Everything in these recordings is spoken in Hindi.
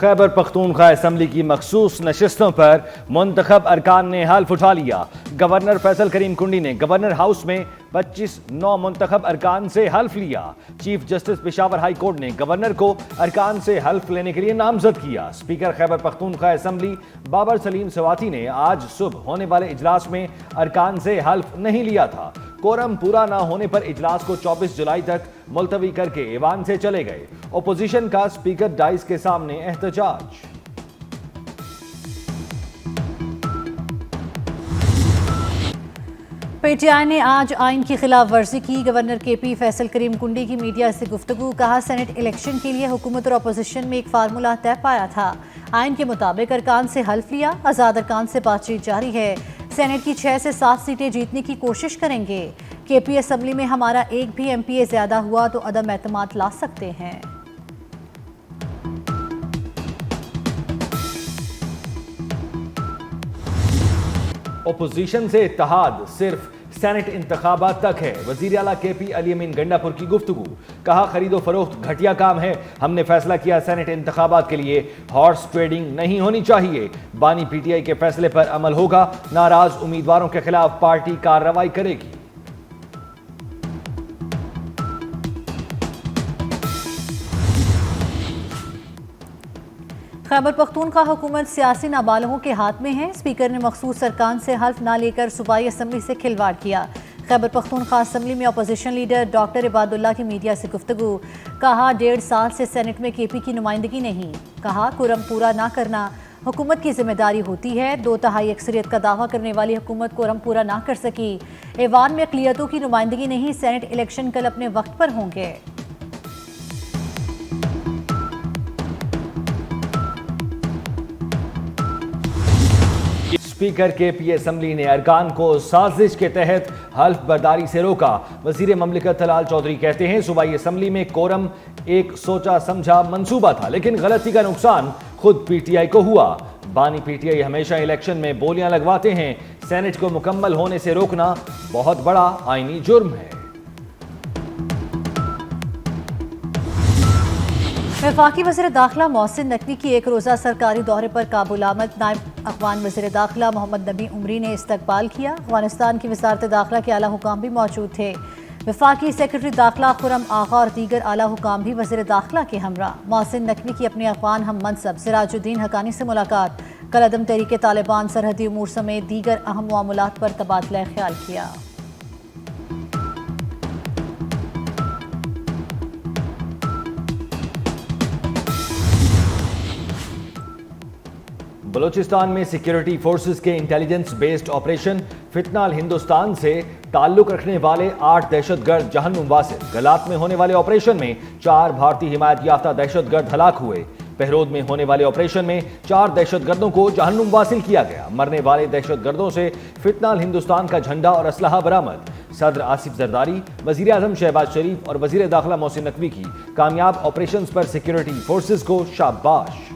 खैबर पख्तूनख्वा असम्बली की मखसूस नशिस्तों पर मुंतखब अरकान ने हल्फ उठा लिया। गवर्नर फैसल करीम कुंडी ने गवर्नर हाउस में 25 नौ मुंतखब अरकान से हल्फ लिया। Chief justice Peshawar high court ने गवर्नर को अरकान से हल्फ लेने के लिए नामजद किया। स्पीकर खैबर पख्तूनख्वा असम्बली बाबर सलीम सवाती ने आज सुबह होने वाले इजलास में अरकान से हल्फ नहीं लिया था। कोरम पूरा ना होने पर इजलास को 24 जुलाई तक मुलतवी करके ऐवान से चले गए। ओपोजिशन का स्पीकर डाइस के सामने एहतजाज। पीटीआई ने आज आइन की खिलाफ वर्जी की। गवर्नर केपी फैसल करीम कुंडी की मीडिया से गुफ्तगू। कहा, सेनेट इलेक्शन के लिए हुकूमत और अपोजिशन में एक फार्मूला तय पाया था। आइन के मुताबिक अरकान से हल्फ लिया। आज़ाद अरकान से बातचीत जारी है। सेनेट की 6 से 7 सीटें जीतने की कोशिश करेंगे। केपी असम्बली में हमारा एक भी एमपीए ज्यादा हुआ तो अदम एतमाद ला सकते हैं। ओपोजिशन से इत्तेहाद सिर्फ सेनेट इंतखाबात तक है। वजीर आला केपी अली अमीन गंडापुर की गुफ्तगू। कहा, खरीदो फरोख्त घटिया काम है। हमने फैसला किया सेनेट इंतखाबात के लिए हॉर्स ट्रेडिंग नहीं होनी चाहिए। बानी पीटीआई के फैसले पर अमल होगा। नाराज उम्मीदवारों के खिलाफ पार्टी कार्रवाई करेगी। खैबर पख्तूनख्वा हुकूमत सियासी नाबालगों के हाथ में है। स्पीकर ने मखसूस अरकान से हल्फ ना लेकर सूबाई असम्बली से खिलवाड़ किया। खैबर पख्तूनख्वा असम्बली में अपोजिशन लीडर डॉक्टर इबादुल्ला की मीडिया से गुफ्तगू। कहा, 1.5 साल से सेनेट में केपी की नुमाइंदगी नहीं। कहा, कुरम पूरा ना करना हुकूमत की जिम्मेदारी होती है। 2/3 अक्सरियत का दावा करने वाली हुकूमत कुरम पूरा ना कर सकी। ऐवान में अक़लियतों की नुमाइंदगी नहीं। सेनेट इलेक्शन कल अपने वक्त पर होंगे। स्पीकर केपी असम्बली ने अरकान को साजिश के तहत हल्फ बर्दारी से रोका। वजीर ममलिकत तलाल चौधरी कहते हैं, सूबाई असम्बली में कोरम एक सोचा समझा मंसूबा था, लेकिन गलती का नुकसान खुद पीटीआई को हुआ। बानी पीटीआई हमेशा इलेक्शन में बोलियां लगवाते हैं। सेनेट को मुकम्मल होने से रोकना बहुत बड़ा आईनी जुर्म है। वफाकी वज़ीर दाखिला मोहसिन नकवी की एक रोज़ा सरकारी दौरे पर काबुल आमद। नायब अफ़गान वज़ीर दाखिला मोहम्मद नबी उमरी ने इस्तकबाल किया। अफगानिस्तान की वज़ारत दाखिला के आला हुकाम भी मौजूद थे। वफाकी सेक्रेटरी दाखिला खुरम आगा और दीगर आला हुकाम भी वज़ीर दाखिला के हमरा। मोहसिन नकवी की अपने अफ़गान हम मनसब सिराजुद्दीन हकानी से मुलाकात। कल अदम तहरीक तालिबान सरहदी उमूर समेत दीगर अहम मामलात पर तबादला ख्याल किया। बलूचिस्तान में सिक्योरिटी फोर्सेस के इंटेलिजेंस बेस्ड ऑपरेशन फितनाल हिंदुस्तान से ताल्लुक रखने वाले 8 दहशतगर्द जहन्नुम वासिल। गलात में होने वाले ऑपरेशन में 4 भारतीय हिमायत याफ्ता दहशतगर्द हलाक हुए। पहरोद में होने वाले ऑपरेशन में 4 दहशतगर्दों को जहन्नुम वासिल किया गया। मरने वाले दहशतगर्दों से फितनाल हिंदुस्तान का झंडा और असलहा बरामद। सदर आसिफ जरदारी, वजीर आजम शहबाज शरीफ और वजीर दाखिला मोहसिन नकवी की कामयाब ऑपरेशन पर सिक्योरिटी फोर्सेस को शाबाश।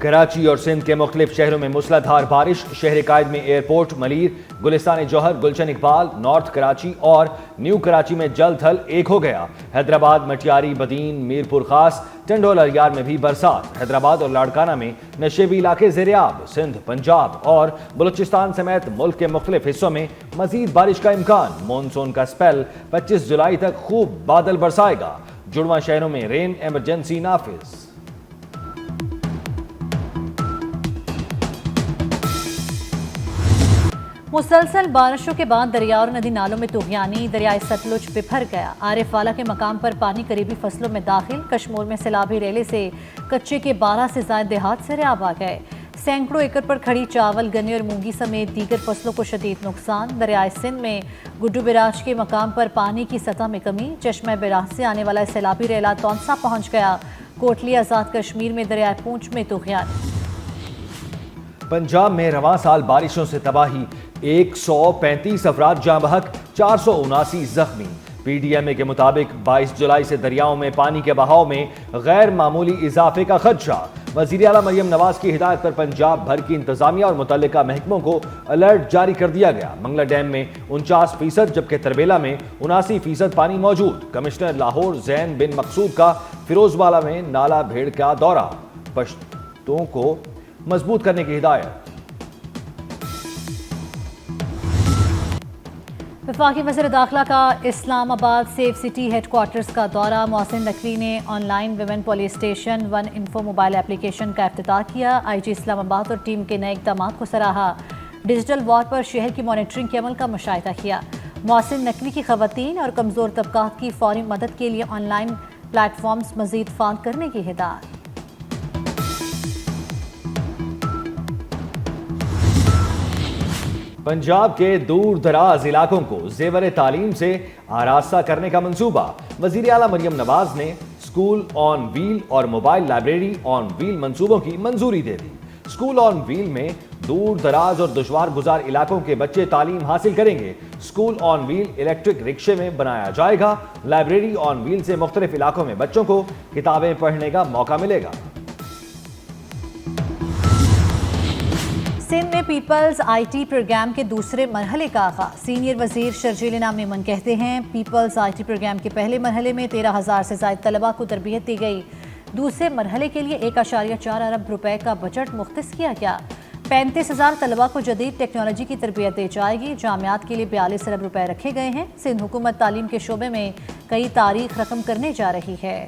कराची और सिंध के मुख्तलिफ शहरों में मूसलाधार बारिश। शहर कायद में एयरपोर्ट, मलीर, गुलिस्तान जौहर, गुलशन इकबाल, नॉर्थ कराची और न्यू कराची में जल थल एक हो गया। हैदराबाद, मटियारी, बदीन, मीरपुर खास, टंडोल अरियार में भी बरसात। हैदराबाद और लाड़काना में नशेबी इलाके ज़ेरियाब। सिंध, पंजाब और बलूचिस्तान समेत मुल्क के मुख्तलिफ हिस्सों में मजीद बारिश का इम्कान। मानसून का स्पेल 25 जुलाई तक खूब बादल बरसाएगा। जुड़वा शहरों में रेन एमरजेंसी नाफिज। मुसलसल बारिशों के बाद दरिया और नदी नालों में तुगयानी। दरियाए सतलुज बिफर गया। आरिफ वाला के मकाम पर पानी करीबी फसलों में दाखिल। कश्मीर में सैलाबी रेले से कच्चे के 12 से ज्यादा देहात सैराब आ गए। सैकड़ों एकड़ पर खड़ी चावल, गन्ने और मूंगी समेत दीगर फसलों को शदीद नुकसान। दरियाए सिंध में गुड्डू बिराज के मकाम पर पानी की सतह में कमी। चश्मा बिराज से आने वाला सैलाबी रेला तौंसा पहुंच गया। कोटली आजाद कश्मीर में दरियाए पूंछ में तुगयानी। पंजाब में रवां साल बारिशों से तबाही। 135 अफराद जाँ बहक, 479 जख्मी। पीडीएमए के मुताबिक 22 जुलाई से दरियाओं में पानी के बहाव में गैर मामूली इजाफे का खदशा। वजीर आला मरियम नवाज की हिदायत पर पंजाब भर की इंतजामिया और मुतल्लिका महकमों को अलर्ट जारी कर दिया गया। मंगला डैम में 49%, जबकि तरबेला में 79% पानी मौजूद। कमिश्नर लाहौर जैन बिन मकसूद का फिरोजवाला में नाला भेड़ का दौरा, पश्तों को मजबूत करने की हिदायत। वफाकी वज़ीर दाखिला का इस्लामाबाद सेफ सिटी हेडक्वार्टर्स का दौरा। मोहसिन नकवी ने online women police station 1 info mobile application का इफ्तिताह किया। आईजी इस्लामाबाद और टीम के नए इक़दामात को सराहा। डिजिटल वॉर पर शहर की मॉनिटरिंग के अमल का मुशाहिदा किया। मोहसिन नकवी की ख़वातीन और कमज़ोर तबकात की फौरी मदद के लिए ऑनलाइन प्लेटफॉर्म्स मज़ीद फ़ाल करने की हिदायत। पंजाब के दूर दराज इलाकों को जेवर तालीम से आरास्ता करने का मंसूबा। वजीर आला मरियम नवाज ने स्कूल ऑन व्हील और मोबाइल लाइब्रेरी ऑन व्हील मंसूबों की मंजूरी दे दी। स्कूल ऑन व्हील में दूर दराज और दुश्वार गुजार इलाकों के बच्चे तालीम हासिल करेंगे। स्कूल ऑन व्हील इलेक्ट्रिक रिक्शे में बनाया जाएगा। लाइब्रेरी ऑन व्हील से मुख्तलिफ इलाकों में बच्चों को किताबें पढ़ने का मौका मिलेगा। सिंध में पीपल्स आईटी प्रोग्राम के दूसरे मरहले का आगाज। सीनियर वजीर शर्जील इनाम मेमन कहते हैं, पीपल्स आईटी प्रोग्राम के पहले मरहले में 13,000 से ज़ायद तलबा को तरबियत दी गई। दूसरे मरहले के लिए 1.4 अरब रुपए का बजट मुख्तस किया गया। 35,000 तलबा को जदीद टेक्नोलॉजी की तरबियत दी जाएगी। जामियात के लिए 42 अरब रुपए रखे गए हैं। सिंध हुकूमत तालीम के शोबे में कई तारीख रकम करने जा रही है।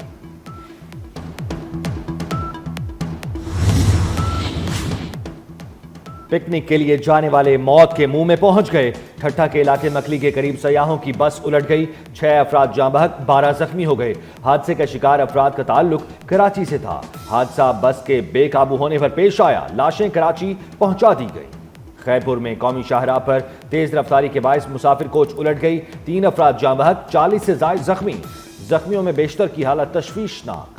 पिकनिक के लिए जाने वाले मौत के मुंह में पहुंच गए। ठट्ठा के इलाके मकली के करीब सयाहों की बस उलट गई। 6 अफराद जाँ बहक, 12 जख्मी हो गए। हादसे का शिकार अफराद का ताल्लुक कराची से था। हादसा बस के बेकाबू होने पर पेश आया। लाशें कराची पहुंचा दी गई। खैरपुर में कौमी शाहराह पर तेज रफ्तारी के बायस मुसाफिर कोच उलट गई। 3 अफराद जाँ बहक, 40 से जायद जख्मी। जख्मियों में बेशतर की हालत तशवीशनाक।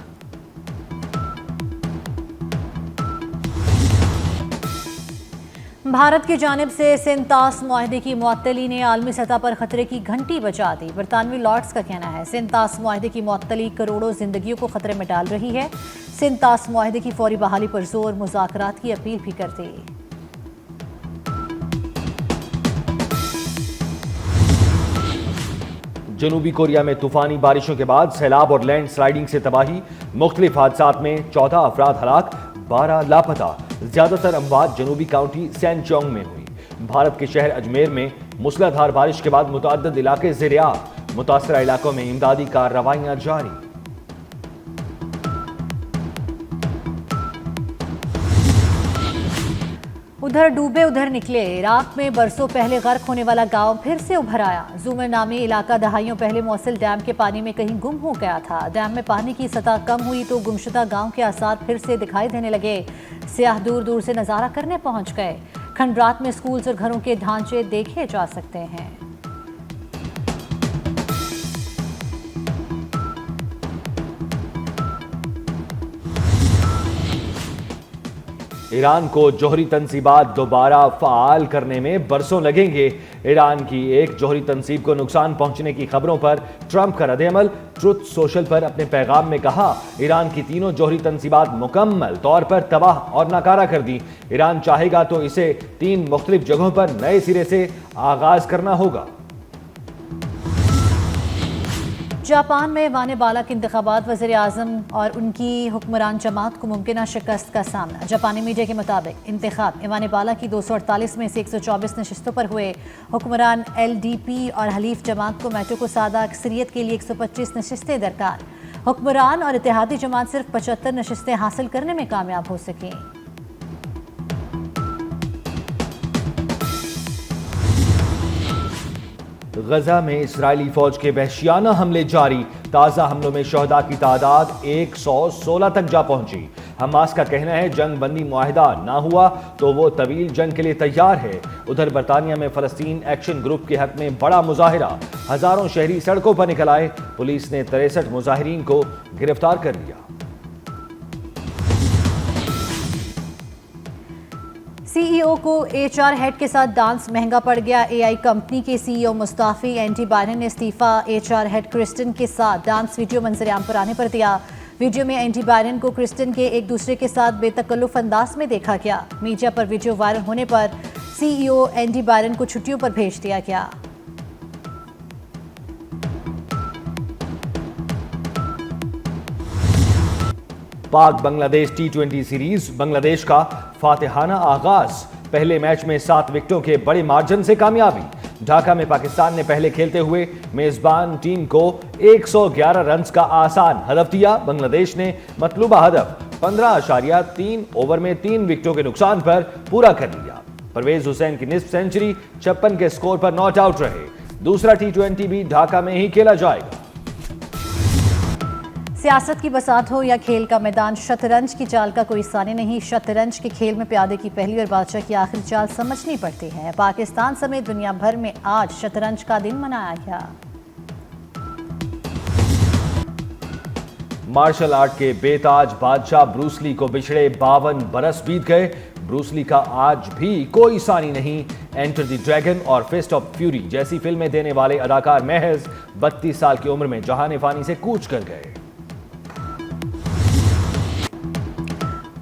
भारत की जानिब से सिंतास मुआहदे की मुअत्तली ने आलमी सतह पर खतरे की घंटी बजा दी। बरतानवी लॉर्ड्स का कहना है, सिंतास मुआहदे की मुअत्तली करोड़ों जिंदगियों को खतरे में डाल रही है। सिंतास मुआहदे की फौरी बहाली पर जोर, मुज़ाकरात की अपील भी करती। जनूबी कोरिया में तूफानी बारिशों के बाद सैलाब और लैंड स्लाइडिंग से तबाही। मुख्तलिफ हादसात में 14 अफराद हलाक, 12 लापता। ज्यादातर अमवात जनूबी काउंटी सैनचोंग में हुई। भारत के शहर अजमेर में मूसलाधार बारिश के बाद मुतअद्दिद इलाके ज़ेर-ए-आब। मुतासरा इलाकों में इमदादी कार्रवाइयां जारी। उधर डूबे उधर निकले। इराक में बरसों पहले गर्क होने वाला गांव फिर से उभर आया। जुमर नामी इलाका दहाइयों पहले मौसिल डैम के पानी में कहीं गुम हो गया था। डैम में पानी की सतह कम हुई तो गुमशुदा गांव के आसार फिर से दिखाई देने लगे। सियाह दूर दूर से नजारा करने पहुंच गए। खंडरात में स्कूल्स और घरों के ढांचे देखे जा सकते हैं। ईरान को जोहरी तनसीबात दोबारा फाल करने में बरसों लगेंगे। ईरान की एक जोहरी तनसीब को नुकसान पहुंचने की खबरों पर ट्रंप का रद्द-ए-अमल। ट्रुथ सोशल पर अपने पैगाम में कहा, ईरान की तीनों जोहरी तनसीबात मुकम्मल तौर पर तबाह और नाकारा कर दी। ईरान चाहेगा तो इसे 3 मुख्तलिफ जगहों पर नए सिरे से आगाज करना होगा। जापान में वाने बाला के इंतखाबात, वज़ीर आज़म और उनकी हुक्मरान जमात को मुमकिन शिकस्त का सामना। जापानी मीडिया के मुताबिक इंतखाब ईवान बाला की 248 में से 124 नशिस्तों पर हुए। हुक्मरान LDP और हलीफ जमात को मैटो को सादा अक्सरियत के लिए 125 नशिस्तें दरकार। हुक्मरान और इत्तेहादी जमात सिर्फ 75 नशिस्तें हासिल करने में कामयाब हो सकें। गजा में इस्राएली फौज के वहशियाना हमले जारी। ताज़ा हमलों में शहदा की तादाद 116 तक जा पहुंची। हमास का कहना है, जंग बंदी मुआहिदा ना हुआ तो वो तवील जंग के लिए तैयार है। उधर बरतानिया में फ़लस्तीन एक्शन ग्रुप के हक में बड़ा मुजाहिरा। हजारों शहरी सड़कों पर निकल आए। पुलिस ने 63 मुजाहिरीन को गिरफ्तार कर लिया। CEO सीईओ को एचआर हेड के साथ डांस महंगा पड़ गया। एआई कंपनी के सीईओ मुस्ताफी एंडी बायरन ने इस्तीफा एचआर हेड क्रिस्टन के साथ डांस वीडियो मंजरेआम पर आने पर दिया। वीडियो में एंडी बायरन को क्रिस्टन के एक दूसरे के साथ बेतकल्लुफ अंदाज में देखा गया। मीडिया पर वीडियो वायरल होने पर सीईओ एंडी बायरन को छुट्टियों पर भेज दिया गया। पाक बांग्लादेश टी20 सीरीज, बांग्लादेश का फातिहाना आगाज। पहले मैच में 7 विकेटों के बड़े मार्जिन से कामयाबी। ढाका में पाकिस्तान ने पहले खेलते हुए मेजबान टीम को 111 रन का आसान हदफ दिया। बांग्लादेश ने मतलूबा हदफ 15.3 ओवर में 3 विकेटों के नुकसान पर पूरा कर लिया। परवेज हुसैन की निस्फ सेंचुरी 56 के स्कोर पर नॉट आउट रहे। दूसरा टी20 भी ढाका में ही खेला जाएगा। सियासत की बसात हो या खेल का मैदान, शतरंज की चाल का कोई सानी नहीं। शतरंज के खेल में प्यादे की पहली और बादशाह की आखिरी चाल समझनी पड़ती है। पाकिस्तान समेत दुनिया भर में आज शतरंज का दिन मनाया गया। मार्शल आर्ट के बेताज बादशाह ब्रूस ली को बिछड़े 52 बरस बीत गए। ब्रूस ली का आज भी कोई सानी नहीं। एंटर द ड्रैगन और फिस्ट ऑफ फ्यूरी जैसी फिल्में देने वाले अदाकार महज 32 साल की उम्र में जहान फानी से कूच कर गए।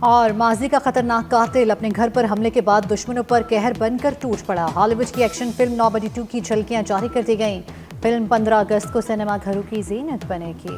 और माजी का खतरनाक कातिल अपने घर पर हमले के बाद दुश्मनों पर कहर बनकर टूट पड़ा। हॉलीवुड की एक्शन फिल्म नोबडी 2 की झलकियां जारी कर दी गईं। फिल्म 15 अगस्त को सिनेमा घरों की जीनत बनेगी।